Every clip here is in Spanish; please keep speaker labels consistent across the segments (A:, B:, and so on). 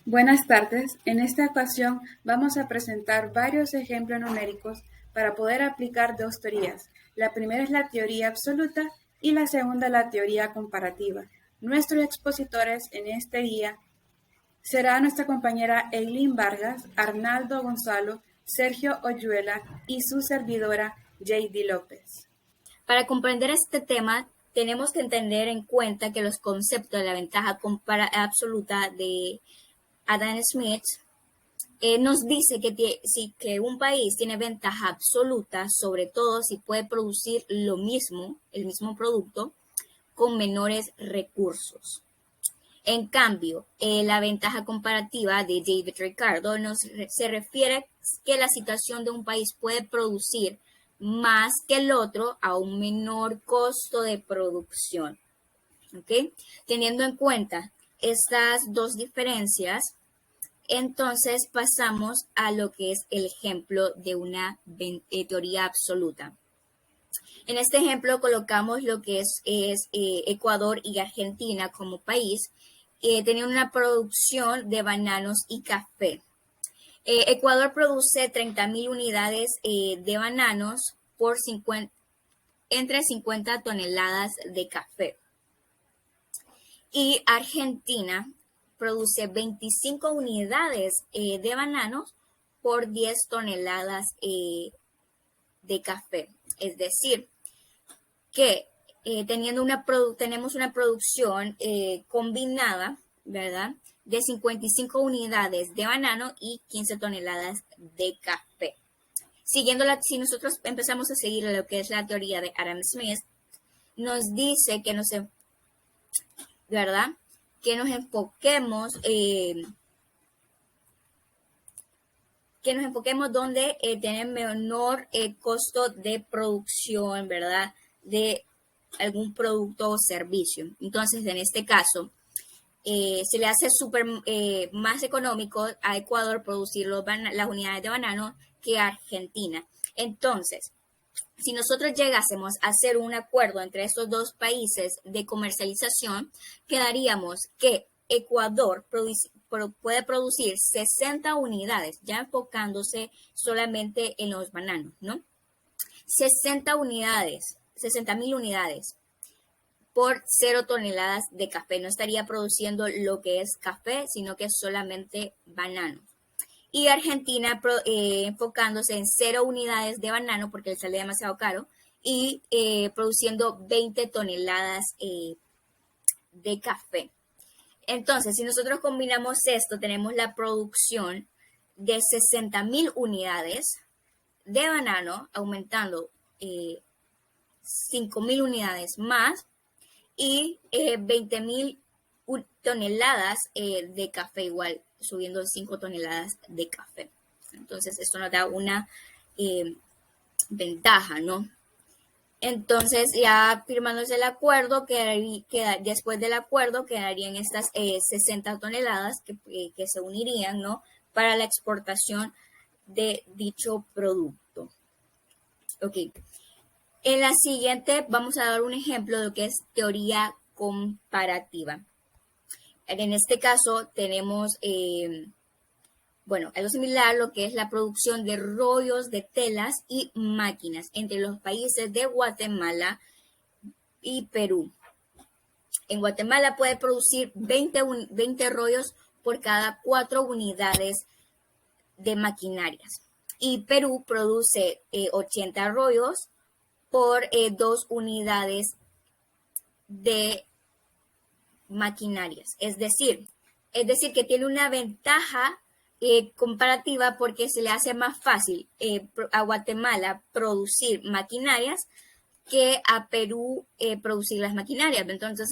A: Buenas tardes. En esta ocasión vamos a presentar varios ejemplos numéricos para poder aplicar dos teorías. La primera es la teoría absoluta y la segunda la teoría comparativa. Nuestros expositores en este día será nuestra compañera Eileen Vargas, Arnaldo Gonzalo, Sergio Oyuela y su servidora J.D. López.
B: Para comprender este tema, tenemos que tener en cuenta que los conceptos de la ventaja absoluta de Adam Smith nos dice que un país tiene ventaja absoluta, sobre todo si puede producir lo mismo, el mismo producto, con menores recursos. En cambio, la ventaja comparativa de David Ricardo se refiere a que la situación de un país puede producir más que el otro a un menor costo de producción. ¿Okay? Teniendo en cuenta estas dos diferencias, entonces pasamos a lo que es el ejemplo de una teoría absoluta. En este ejemplo colocamos lo que es Ecuador y Argentina como país. Tenían una producción de bananos y café. Ecuador produce 30.000 unidades de bananos por entre 50 toneladas de café. Y Argentina produce 25 unidades de bananos por 10 toneladas de café. Es decir, que tenemos una producción combinada, ¿verdad?, de 55 unidades de banano y 15 toneladas de café. Si nosotros empezamos a seguir lo que es la teoría de Adam Smith, nos dice que ¿verdad?, que nos enfoquemos donde tienen menor costo de producción, ¿verdad?, de algún producto o servicio. Entonces, en este caso, se le hace más económico a Ecuador producir las unidades de banano que a Argentina. Entonces, si nosotros llegásemos a hacer un acuerdo entre estos dos países de comercialización, quedaríamos que Ecuador puede producir 60 unidades, ya enfocándose solamente en los bananos, ¿no? 60 unidades, 60.000 unidades por 0 toneladas de café. No estaría produciendo lo que es café, sino que es solamente banano. Y Argentina enfocándose en 0 unidades de banano porque le sale demasiado caro y produciendo 20 toneladas de café. Entonces, si nosotros combinamos esto, tenemos la producción de 60.000 unidades de banano, aumentando 5.000 unidades más y 20.000 toneladas de café igual, subiendo 5 toneladas de café. Entonces, esto nos da una ventaja, ¿no? Entonces, ya firmándose el acuerdo, después del acuerdo quedarían estas 60 toneladas que se unirían, ¿no?, para la exportación de dicho producto. Ok. En la siguiente vamos a dar un ejemplo de lo que es teoría comparativa. En este caso tenemos, algo similar a lo que es la producción de rollos de telas y máquinas entre los países de Guatemala y Perú. En Guatemala puede producir 20 rollos por cada 4 unidades de maquinarias. Y Perú produce 80 rollos por 2 unidades de maquinarias. Es decir que tiene una ventaja comparativa porque se le hace más fácil a Guatemala producir maquinarias que a Perú producir las maquinarias. Entonces,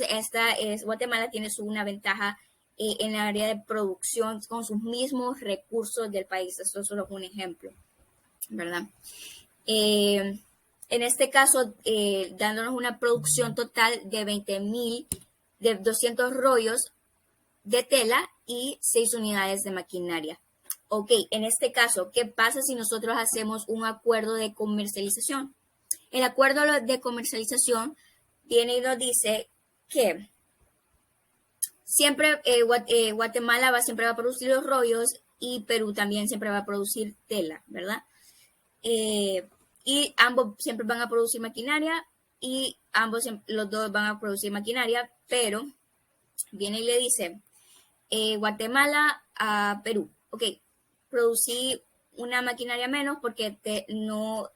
B: Guatemala tiene una ventaja en el área de producción con sus mismos recursos del país. Esto es solo un ejemplo, ¿verdad? En este caso, dándonos una producción total de 200 rollos de tela y 6 unidades de maquinaria. Ok, en este caso, ¿qué pasa si nosotros hacemos un acuerdo de comercialización? El acuerdo de comercialización viene y nos dice que siempre Guatemala siempre va a producir los rollos y Perú también siempre va a producir tela, ¿verdad? Y ambos siempre van a producir maquinaria y los dos van a producir maquinaria, pero viene y le dice Guatemala a Perú, ok, producí una maquinaria menos porque no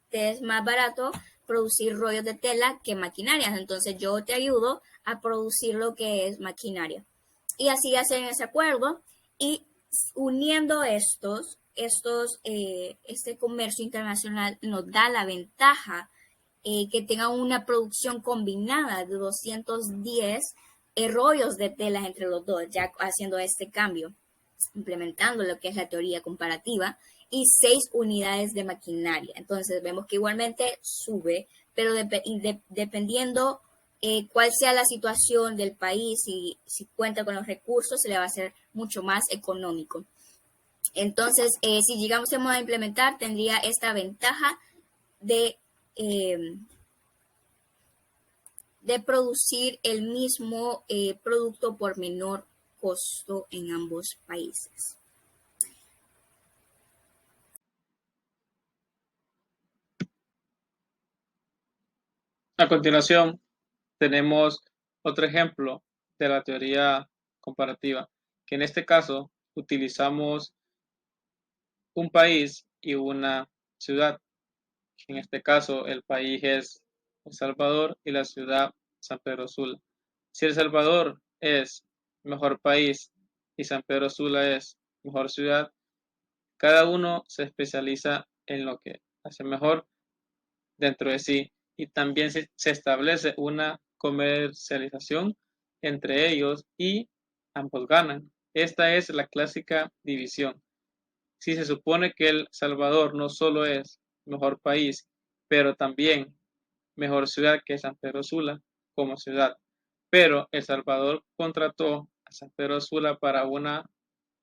B: te es más barato producir rollos de tela que maquinarias, entonces yo te ayudo a producir lo que es maquinaria. Y así hacen ese acuerdo y uniendo este comercio internacional nos da la ventaja que tengan una producción combinada de 210 rollos de telas entre los dos, ya haciendo este cambio, implementando lo que es la teoría comparativa, y 6 unidades de maquinaria. Entonces vemos que igualmente sube, pero dependiendo cuál sea la situación del país y si cuenta con los recursos, se le va a hacer mucho más económico. Entonces, si llegamos a implementar, tendría esta ventaja de producir el mismo producto por menor costo en ambos países.
C: A continuación, tenemos otro ejemplo de la teoría comparativa, que en este caso utilizamos un país y una ciudad. En este caso, el país es El Salvador y la ciudad San Pedro Sula. Si El Salvador es mejor país y San Pedro Sula es mejor ciudad, cada uno se especializa en lo que hace mejor dentro de sí y también se establece una comercialización entre ellos y ambos ganan. Esta es la clásica división. Si se supone que El Salvador no solo es mejor país, pero también mejor ciudad que San Pedro Sula como ciudad, pero El Salvador contrató a San Pedro Sula para una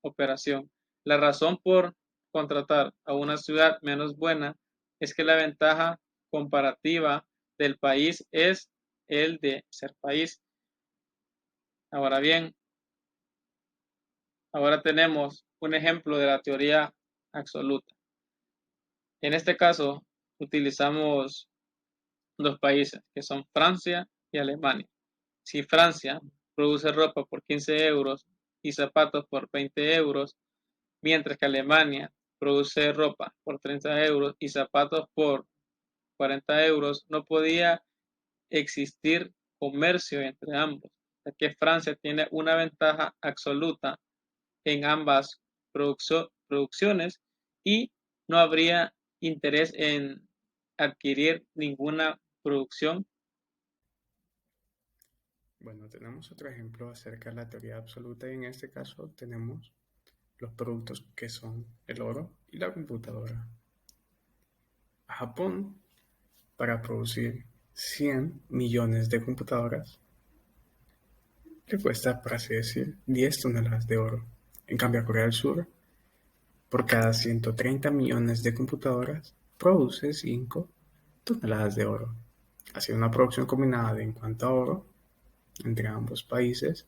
C: operación. La razón por contratar a una ciudad menos buena es que la ventaja comparativa del país es el de ser país. Ahora bien, ahora tenemos un ejemplo de la teoría absoluta. En este caso, utilizamos dos países que son Francia y Alemania. Si Francia produce ropa por 15 euros y zapatos por 20 euros, mientras que Alemania produce ropa por 30 euros y zapatos por 40 euros, no podía existir comercio entre ambos, ya que Francia tiene una ventaja absoluta en ambas producciones y no habría interés en adquirir ninguna producción.
D: Bueno, tenemos otro ejemplo acerca de la teoría absoluta y en este caso tenemos los productos que son el oro y la computadora. A Japón, para producir 100 millones de computadoras, le cuesta, por así decir, 10 toneladas de oro. En cambio, a Corea del Sur, por cada 130 millones de computadoras, produce 5 toneladas de oro. Así, una producción combinada en cuanto a oro entre ambos países,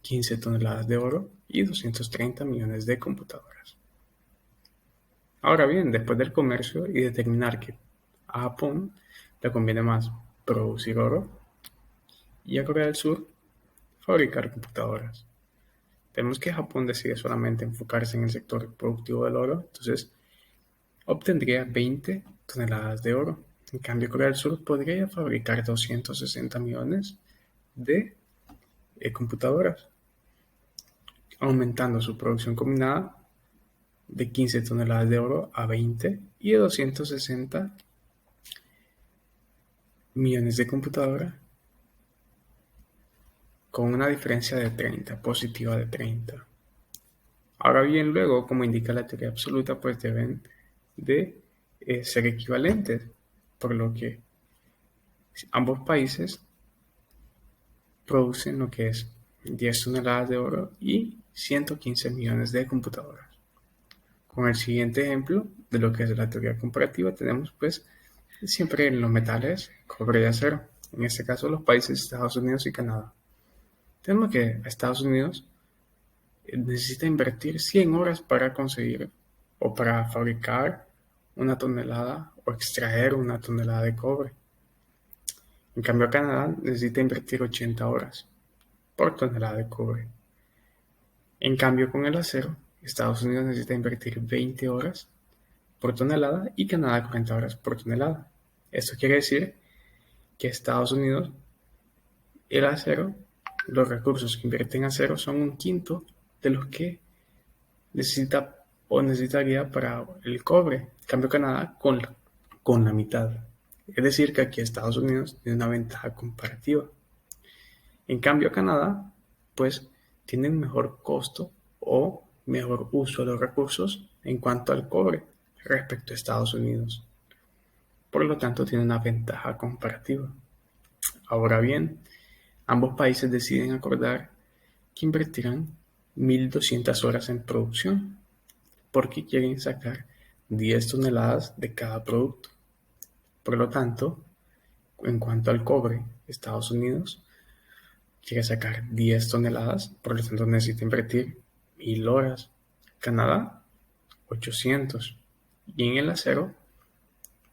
D: 15 toneladas de oro y 230 millones de computadoras. Ahora bien, después del comercio y determinar que a Japón le conviene más producir oro y a Corea del Sur fabricar computadoras. Tenemos que Japón decide solamente enfocarse en el sector productivo del oro, entonces obtendría 20 toneladas de oro. En cambio, Corea del Sur podría fabricar 260 millones de computadoras, aumentando su producción combinada de 15 toneladas de oro a 20 y de 260 millones de computadoras con una diferencia de 30, positiva de 30. Ahora bien, luego, como indica la teoría absoluta, pues deben de ser equivalentes, por lo que ambos países producen lo que es 10 toneladas de oro y 115 millones de computadoras. Con el siguiente ejemplo de lo que es la teoría comparativa, tenemos pues siempre en los metales, cobre y acero, en este caso los países Estados Unidos y Canadá. Tenemos que Estados Unidos necesita invertir 100 horas para conseguir o para fabricar una tonelada o extraer una tonelada de cobre. En cambio, Canadá necesita invertir 80 horas por tonelada de cobre. En cambio, con el acero, Estados Unidos necesita invertir 20 horas por tonelada y Canadá 40 horas por tonelada. Esto quiere decir que Estados Unidos, el acero, los recursos que invierte en acero son un quinto de los que necesita o necesitaría para el cobre. En cambio, Canadá con la mitad. Es decir, que aquí Estados Unidos tiene una ventaja comparativa. En cambio, Canadá, pues, tiene un mejor costo o mejor uso de los recursos en cuanto al cobre respecto a Estados Unidos. Por lo tanto, tiene una ventaja comparativa. Ahora bien, ambos países deciden acordar que invertirán 1.200 horas en producción porque quieren sacar 10 toneladas de cada producto. Por lo tanto, en cuanto al cobre, Estados Unidos quiere sacar 10 toneladas, por lo tanto necesita invertir 1.000 horas. Canadá, 800. Y en el acero,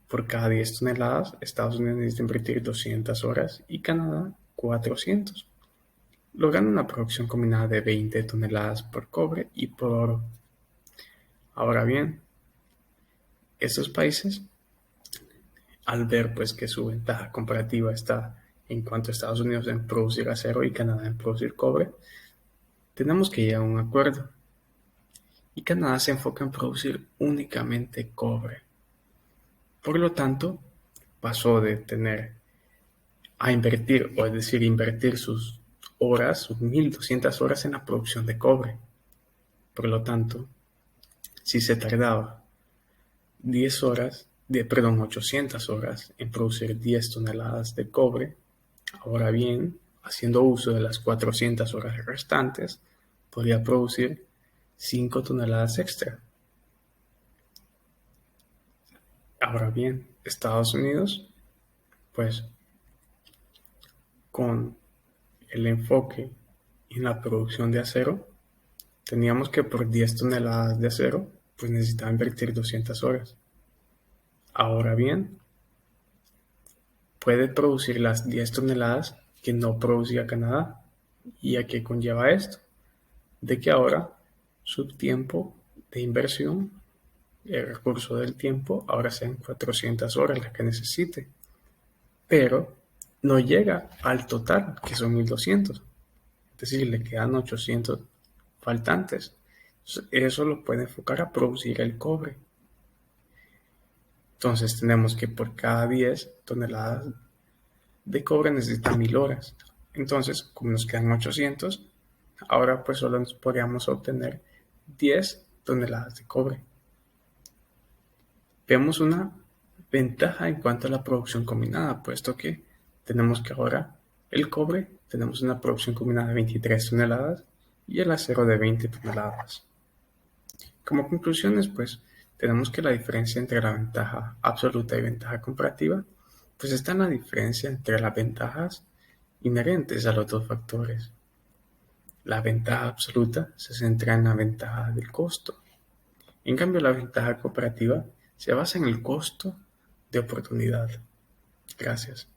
D: por cada 10 toneladas, Estados Unidos necesita invertir 200 horas y Canadá 400, logrando una producción combinada de 20 toneladas por cobre y por oro. Ahora bien, estos países, al ver pues que su ventaja comparativa está en cuanto a Estados Unidos en producir acero y Canadá en producir cobre, tenemos que llegar a un acuerdo. Y Canadá se enfoca en producir únicamente cobre. Por lo tanto, pasó de tener a invertir, o es decir, invertir sus horas, sus 1.200 horas en la producción de cobre. Por lo tanto, si se tardaba 800 horas en producir 10 toneladas de cobre, ahora bien, haciendo uso de las 400 horas restantes, podría producir 5 toneladas extra. Ahora bien, Estados Unidos, pues con el enfoque en la producción de acero, teníamos que por 10 toneladas de acero, pues necesitaba invertir 200 horas. Ahora bien, puede producir las 10 toneladas que no producía Canadá. ¿Y a qué conlleva esto? De que ahora su tiempo de inversión, el recurso del tiempo, ahora sean 400 horas las que necesite. Pero no llega al total, que son 1.200. Es decir, le quedan 800 faltantes. Eso lo puede enfocar a producir el cobre. Entonces tenemos que por cada 10 toneladas de cobre necesita 1.000 horas. Entonces, como nos quedan 800, ahora pues solo podríamos obtener 10 toneladas de cobre. Vemos una ventaja en cuanto a la producción combinada, puesto que tenemos que ahora el cobre, tenemos una producción combinada de 23 toneladas y el acero de 20 toneladas. Como conclusiones, pues, tenemos que la diferencia entre la ventaja absoluta y ventaja comparativa, pues está en la diferencia entre las ventajas inherentes a los dos factores. La ventaja absoluta se centra en la ventaja del costo. En cambio, la ventaja comparativa se basa en el costo de oportunidad. Gracias.